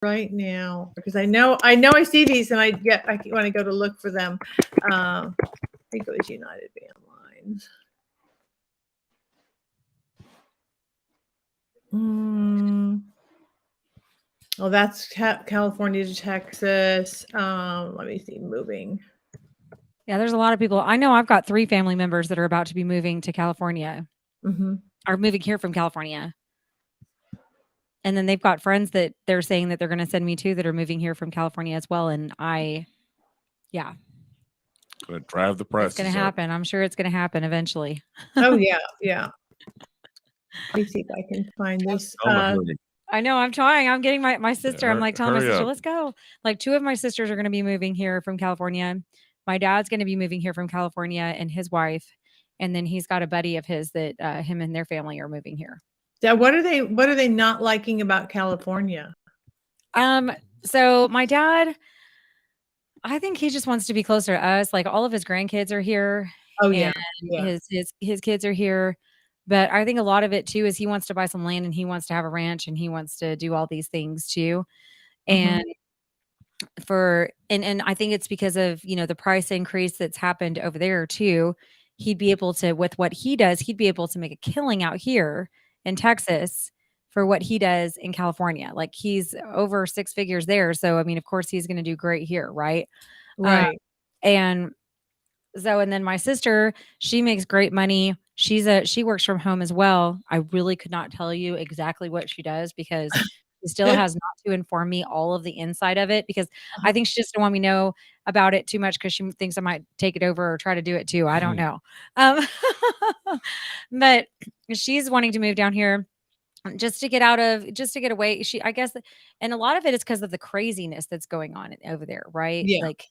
right now because I know I see these and I want to go to look for them. I think it was United Van Lines. Oh, that's California to Texas. Let me see, moving. Yeah, there's a lot of people. I know I've got 3 family members that are about to be moving to California or moving here from California. And then they've got friends that they're saying that they're going to send me to that are moving here from California as well. And yeah, Gonna drive the it's going prices to up. happen. I'm sure it's going to happen eventually. Oh yeah, yeah. Let me see if I can find this. I know I'm trying. I'm getting my sister. I'm like telling my hurry sister, up. let's go. Like 2 of my sisters are going to be moving here from California. My dad's going to be moving here from California and his wife. And then he's got a buddy of his that him and their family are moving here. Yeah, what are they not liking about California? So my dad, I think he just wants to be closer to us. Like all of his grandkids are here. Oh And yeah, yeah. his kids are here. But I think a lot of it too is he wants to buy some land and he wants to have a ranch and he wants to do all these things too. And and I think it's because of, the price increase that's happened over there too. He'd be able to, with what he does, he'd be able to make a killing out here in Texas for what he does in California. Like he's over 6 figures there. So I mean, of course he's going to do great here, right? Right. And so, and then my sister, she makes great money. She works from home as well. I really could not tell you exactly what she does because she still has not to inform me all of the inside of it because I think she just don't want me to know about it too much because she thinks I might take it over or try to do it too. I don't know. Um, but she's wanting to move down here just to get away. I guess, and a lot of it is because of the craziness that's going on over there, right? Yeah. Like,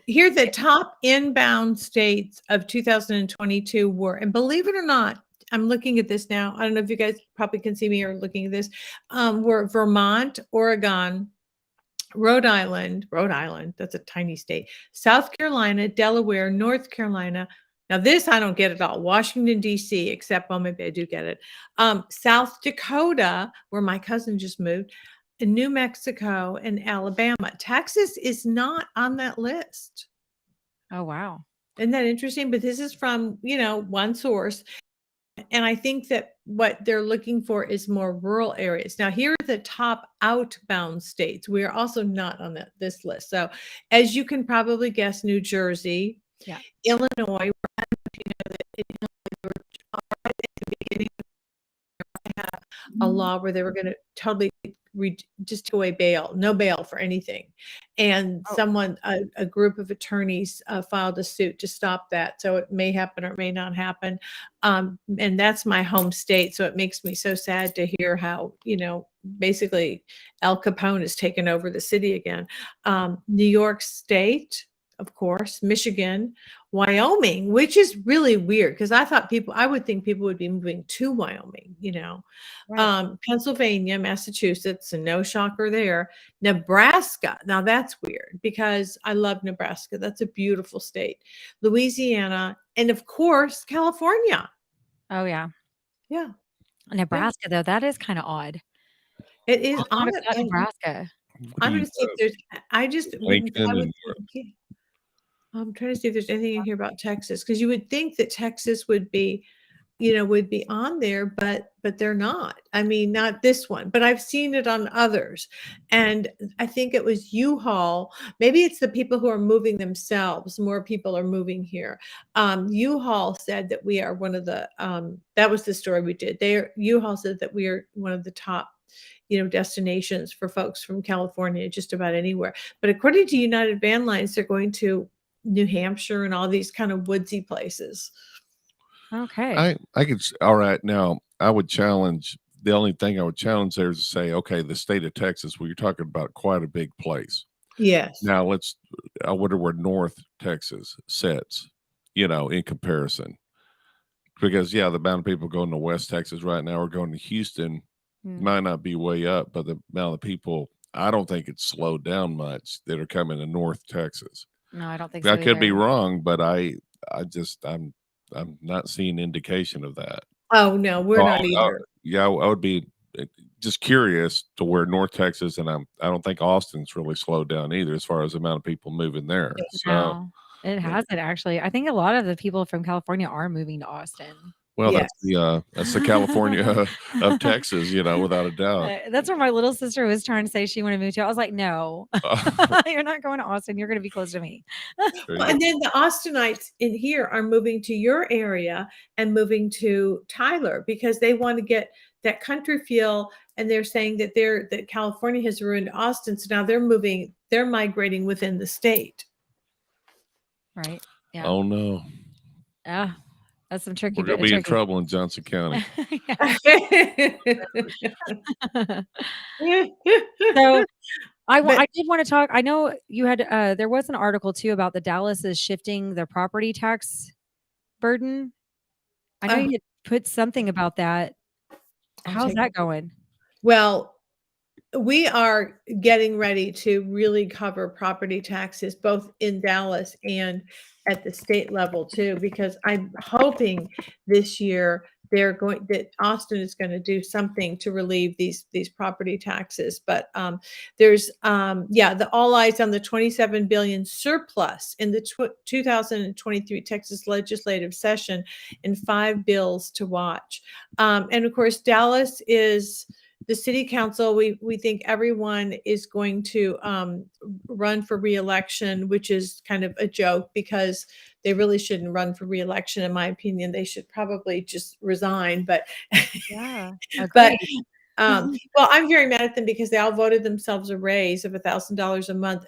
here the top inbound states of 2022 were, and believe it or not, I'm looking at this now. I don't know if you guys probably can see me or looking at this. Were Vermont, Oregon, Rhode Island, that's a tiny state, South Carolina, Delaware, North Carolina. Now this I don't get at all. Washington, D.C., except, well, maybe I do get it. South Dakota, where my cousin just moved, in New Mexico and Alabama. Texas is not on that list. oh, wow. Isn't that interesting? But this is from, one source. And I think that what they're looking for is more rural areas. Now, here are the top outbound states. We are also not on this list. So, as you can probably guess, New Jersey, Illinois, I don't know if you know that Illinois, they were right at the beginning have a law where they were going to totally just take away bail, no bail for anything. And a group of attorneys filed a suit to stop that. So it may happen or it may not happen. And that's my home state. So it makes me so sad to hear how, basically Al Capone has taken over the city again. New York State, of course, Michigan, Wyoming, which is really weird because I would think people would be moving to Wyoming, Right. Pennsylvania, Massachusetts, and no shocker there. Nebraska. Now that's weird because I love Nebraska. That's a beautiful state. Louisiana, and of course, California. Oh, yeah. Yeah. Nebraska, though, that is kind of odd. It is. I'm not about Nebraska. I'm going to see if there's, I'm trying to see if there's anything in here about Texas because you would think that Texas would be on there, but they're not. I mean, not this one, but I've seen it on others. And I think it was U-Haul. Maybe it's the people who are moving themselves. More people are moving here. U-Haul said that we are one of the, that was the story we did. U-Haul said that we are one of the top destinations for folks from California, just about anywhere. But according to United Van Lines, they're going to New Hampshire and all these kind of woodsy places. Okay. I could, all right. Now I would challenge, the only thing I would challenge there is to say, okay, the state of Texas, well, you're talking about quite a big place. Yes. Now I wonder where North Texas sits, in comparison. Because the amount of people going to West Texas right now or going to Houston might not be way up, but the amount of people, I don't think it's slowed down much that are coming to North Texas. No, I don't think so. I could be wrong, but I'm not seeing indication of that. Oh no, we're not either. I would be just curious to where North Texas, and I don't think Austin's really slowed down either as far as the amount of people moving there. So, No, it hasn't actually. I think a lot of the people from California are moving to Austin. well, Yes. that's the California of Texas, without a doubt. That's where my little sister was trying to say she wanted to move to. I was like, no, you're not going to Austin. You're going to be close to me. Well, and then the Austinites in here are moving to your area and moving to Tyler because they want to get that country feel. And they're saying that that California has ruined Austin. So now they're migrating within the state. Right. Yeah. Oh no. Yeah. That's some tricky. We're going to be in trouble in Johnson County. So I did want to talk. I know you had there was an article too about the Dallas is shifting the property tax burden. I know you had put something about that. How's that going? Well, we are getting ready to really cover property taxes both in Dallas and at the state level too, because I'm hoping this year that Austin is going to do something to relieve these property taxes. But there's the all eyes on the 27 billion surplus in the 2023 Texas legislative session and 5 bills to watch. And of course, Dallas is the city council. We think everyone is going to run for reelection, which is kind of a joke because they really shouldn't run for reelection. In my opinion, they should probably just resign. But yeah, but well, I'm very mad at them because they all voted themselves a raise of $1,000 a month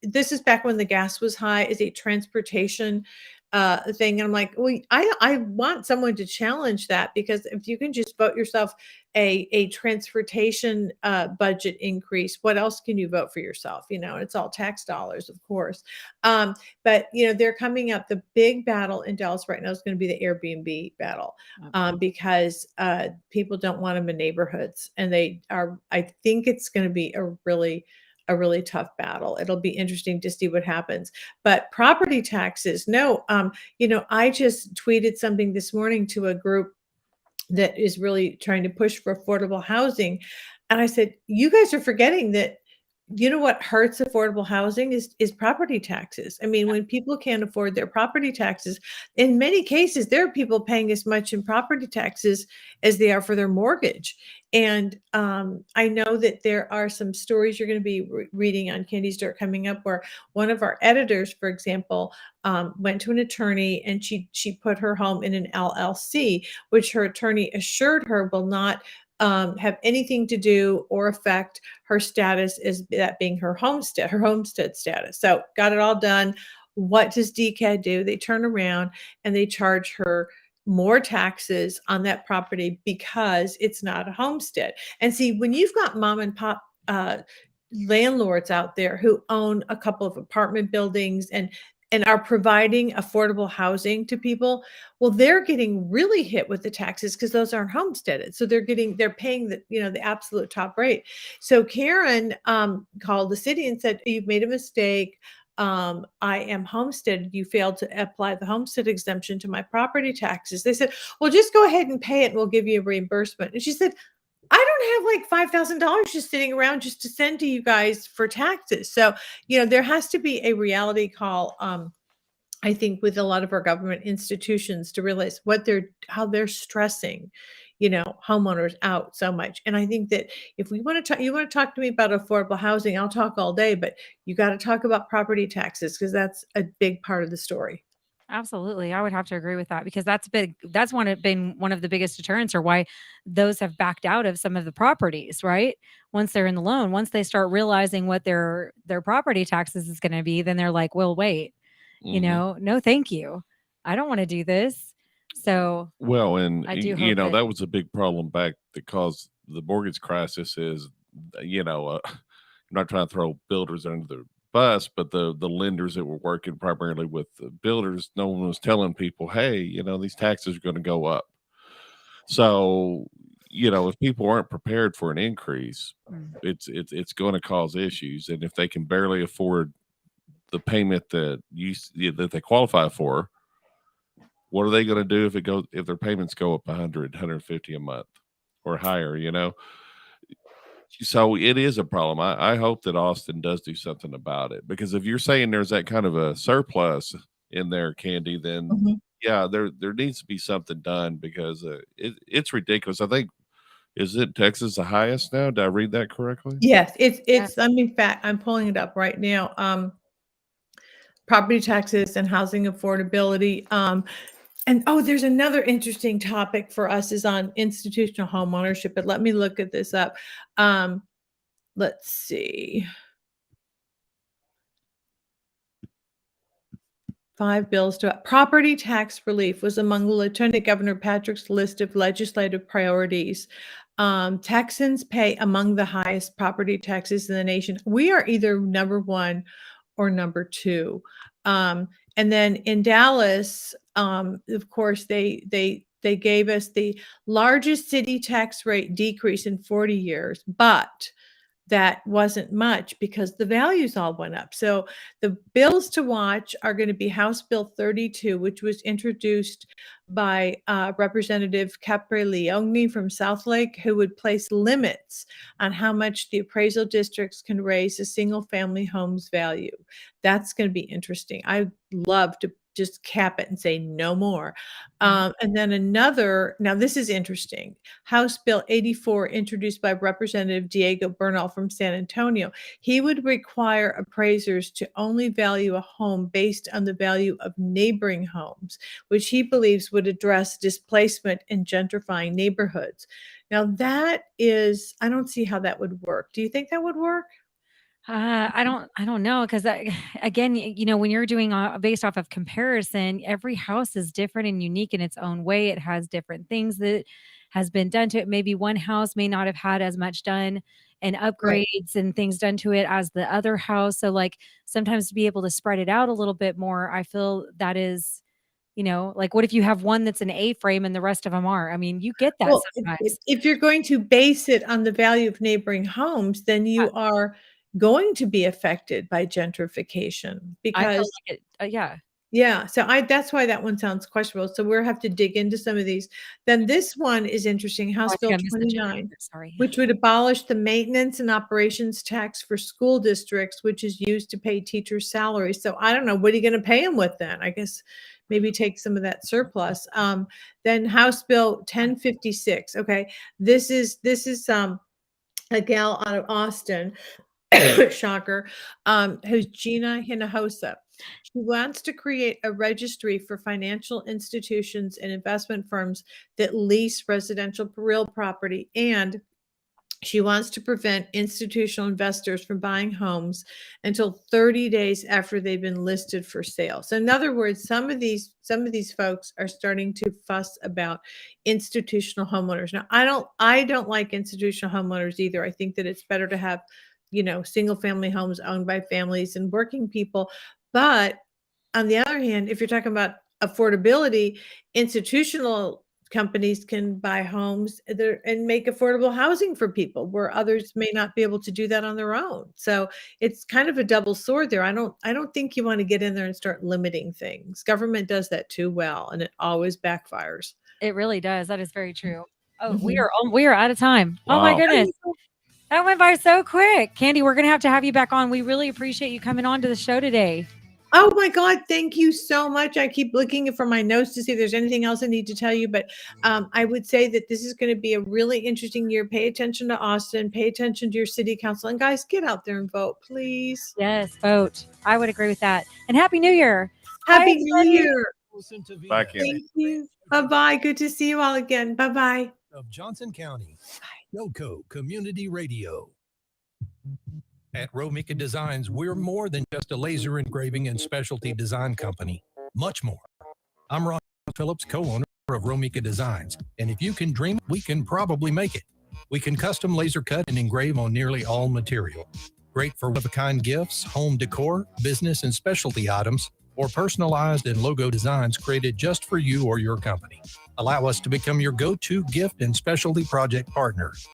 this is back when the gas was high as a transportation thing. And I'm like, well, I want someone to challenge that because if you can just vote yourself a transportation budget increase, what else can you vote for yourself? It's all tax dollars, of course. But they're coming up. The big battle in Dallas right now is going to be the Airbnb battle because people don't want them in neighborhoods, and I think it's going to be a really tough battle. It'll be interesting to see what happens. But property taxes, no. I just tweeted something this morning to a group that is really trying to push for affordable housing. And I said, you guys are forgetting that, what hurts affordable housing is property taxes. I mean, when people can't afford their property taxes, in many cases, there are people paying as much in property taxes as they are for their mortgage. And I know that there are some stories you're going to be reading on Candy's Dirt coming up where one of our editors, for example, went to an attorney and she put her home in an LLC, which her attorney assured her will not have anything to do or affect her status as that being her homestead status. So got it all done. What does DCAD do? They turn around and they charge her more taxes on that property because it's not a homestead. And see, when you've got mom and pop landlords out there who own a couple of apartment buildings and are providing affordable housing to people, well, they're getting really hit with the taxes because those aren't homesteaded. So they're paying the absolute top rate. So Karen called the city and said, you've made a mistake. I am homesteaded. You failed to apply the homestead exemption to my property taxes. They said, well, just go ahead and pay it and we'll give you a reimbursement. And she said, I don't have like $5,000 just sitting around just to send to you guys for taxes. So, there has to be a reality call, I think, with a lot of our government institutions to realize how they're stressing, homeowners out so much. And I think that if you want to talk to me about affordable housing, I'll talk all day, but you got to talk about property taxes because that's a big part of the story. Absolutely. I would have to agree with that because that's been one of the biggest deterrents or why those have backed out of some of the properties, right? Once they're in the loan, once they start realizing what their property taxes is going to be, then they're like, well, wait, no, thank you. I don't want to do this. So, well, and I do hope that was a big problem back that caused the mortgage crisis is, I'm not trying to throw builders under the bus, but the lenders that were working primarily with the builders, no one was telling people, hey, these taxes are going to go up. So, if people aren't prepared for an increase, it's going to cause issues. And if they can barely afford the payment that they qualify for, what are they going to do if their payments go up 100, 150 a month or higher? So it is a problem. I hope that Austin does do something about it, because if you're saying there's that kind of a surplus in there, Candy, then Mhm. yeah, there needs to be something done, because it's ridiculous. I think, is it Texas the highest now? Did I read that correctly? Yes, Yeah. I mean, in fact, I'm pulling it up right now. Property taxes and housing affordability. And oh, there's another interesting topic for us is on institutional home ownership, but let me look at this up. Let's see. 5 bills to property tax relief was among Lieutenant Governor Patrick's list of legislative priorities. Texans pay among the highest property taxes in the nation. We are either number 1 or number 2. And then in Dallas, of course, they gave us the largest city tax rate decrease in 40 years, but that wasn't much because the values all went up. So the bills to watch are going to be House Bill 32, which was introduced by Representative Caprilione from Southlake, who would place limits on how much the appraisal districts can raise a single family home's value. That's going to be interesting. I'd love to just cap it and say no more. And then now this is interesting. House Bill 84, introduced by Representative Diego Bernal from San Antonio. He would require appraisers to only value a home based on the value of neighboring homes, which he believes would address displacement in gentrifying neighborhoods. Now, I don't see how that would work. Do you think that would work? I don't know, because again, you know, when you're doing based off of comparison, every house is different and unique in its own way. It has different things that has been done to it. Maybe one house may not have had as much done and Right. upgrades and things done to it as the other house. So like sometimes to be able to spread it out a little bit more, I feel that is, you know, like what if you have one that's an A frame and the rest of them are? I mean, you get that Well, sometimes. if you're going to base it on the value of neighboring homes, then Yeah, you are going to be affected by gentrification I feel because like it. Yeah. yeah, so I that's why that one sounds questionable. So we'll have to dig into some of these. Then this one is interesting, Oh, House I think Bill I missed the gender 29, part. Sorry. which would abolish the maintenance and operations tax for school districts, which is used to pay teachers' salaries. So I don't know, what are you going to pay them with then? I guess maybe take some of that surplus. Then House Bill 1056. Okay, this is a gal out of Austin, shocker, who's Gina Hinojosa. She wants to create a registry for financial institutions and investment firms that lease residential real property, and she wants to prevent institutional investors from buying homes until 30 days after they've been listed for sale. So in other words, some of these folks are starting to fuss about institutional homeowners. Now, I don't like institutional homeowners either. I think that it's better to have, single family homes owned by families and working people. But on the other hand, if you're talking about affordability, institutional companies can buy homes there and make affordable housing for people where others may not be able to do that on their own. So it's kind of a double sword there. I don't think you want to get in there and start limiting things. Government does that too well, and it always backfires. It really does. That is very true. Oh, Mhm. we are out of time. Oh my Wow. goodness. That went by so quick. Candy, we're going to have you back on. We really appreciate you coming on to the show today. Oh my God, thank you so much. I keep looking for my notes to see if there's anything else I need to tell you, but I would say that this is going to be a really interesting year. Pay attention to Austin, pay attention to your city council, and guys, get out there and vote, please. Yes, vote. I would agree with that. And Happy New Year. Bye, Happy New everybody. Year. Listen to Bye, VS Kenny. Thank you. Bye-bye. Good to see you all again. Bye-bye. of Johnson County, Yoco Community Radio. At Romika Designs, we're more than just a laser engraving and specialty design company. Much more. I'm Ron Phillips, co-owner of Romika Designs, and if you can dream it, we can probably make it. We can custom laser cut and engrave on nearly all material. Great for one-of-a-kind gifts, home decor, business and specialty items, or personalized and logo designs created just for you or your company. Allow us to become your go-to gift and specialty project partner.